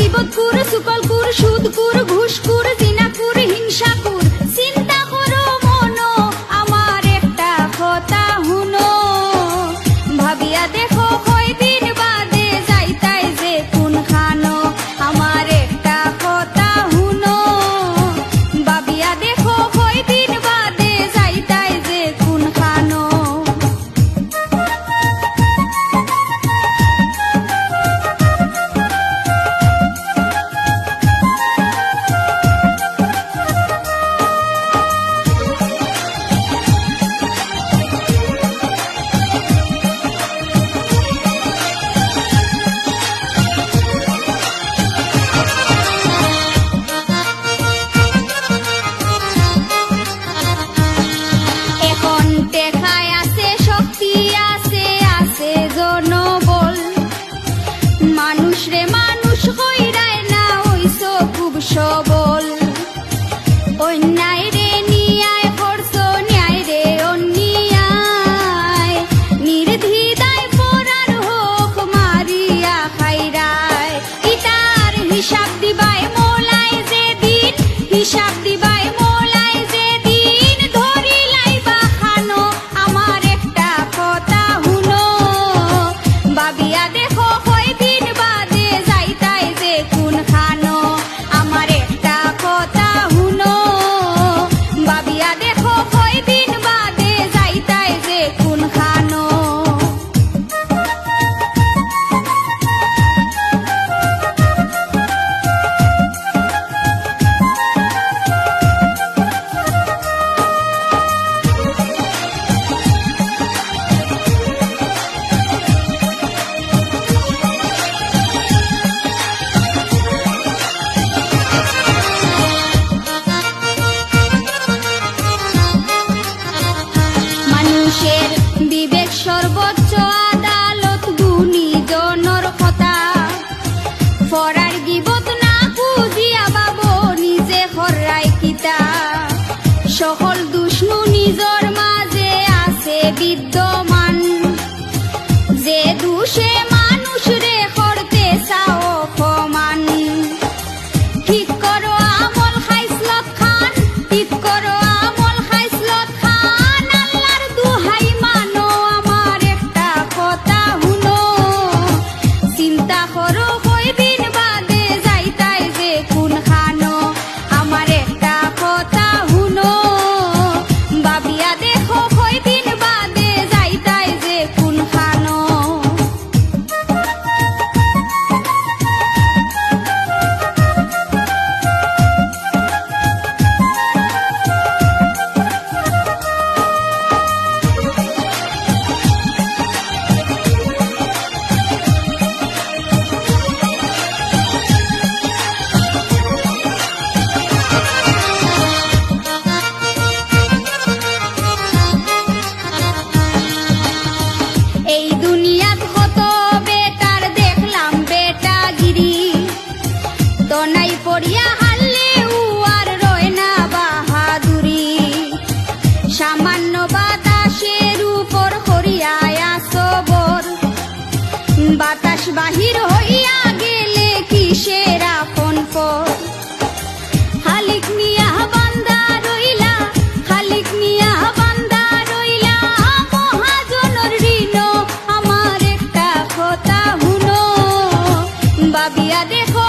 গিবতকুর সুকলকুর সুদকুর ঘুষকুর জিনাকুর হিংসাকুর চিন্তা করো মনো আমার একটা কথা হুনো ভাবিয়া দেখো কয়দিন বাদে যাইতাই যে কোন খানো আমার একটা কথা হুনো ভাবিয়া দেখো কয়দিন বাদে যাইতাই যে কোন খানো সবল অন্যায় রে নিয়ায় করছ ন্যায় রে অন্যায় নির্দ্বিধায় পরার হোক মারিয়া খাইরায় ইতার হিসাব দিবাই মোলায় যেদিন হিসাব দিবাই মোলায় যেদিন ধরি লাইবা খানো আমার একটা কথা হুনো ভাবিয়া দেখো কয়দিন বাদে যাইতাই যে কোন খানো আমার একটা কথা হুনো ভাবিয়া দেখো কয়দিন বাদে যাইতাই যে কোন খানো মানুষের বিবেক সর্বোচ্চ আদালত গুণীজনের কথা ফরার গিবত না বুঝিয়া বাবো নিজে হরাই কিতা সকল দুষ্ণু নিজর মাঝে আছে বিদ্যমান যে দুষে মানুষ রে করতে চাও অপমান ঠিক করো আমল খাইসলত খান ঠিক করো আমল খাইসলত খান আল্লাহর দুহাই মানো আমার একটা কথা হুনো চিন্তা করো কয়দিন বাদে যাইতাই যে কোন খানো আমার একটা কথা হুনো ভাবিয়া দেখো কয়দিন বাদে যাইতাই যে কোন খানো এই দুনিয়াত কত বেটার দেখলাম বেটাগিরি দনাই পড়িয়া হারলে আর রয় না বাহাদুরি সামান্য বাতাসের উপর করিয়া আসবর বাতাস বাহির হইয়া গেলে কিসের আপন পর খালিক নিয়া বান্দা রইলা খালিক নিয়া বান্দা রইলা মহাজনের ঋণ আমার একটা কথা হুনো ভাবিয়া দেখো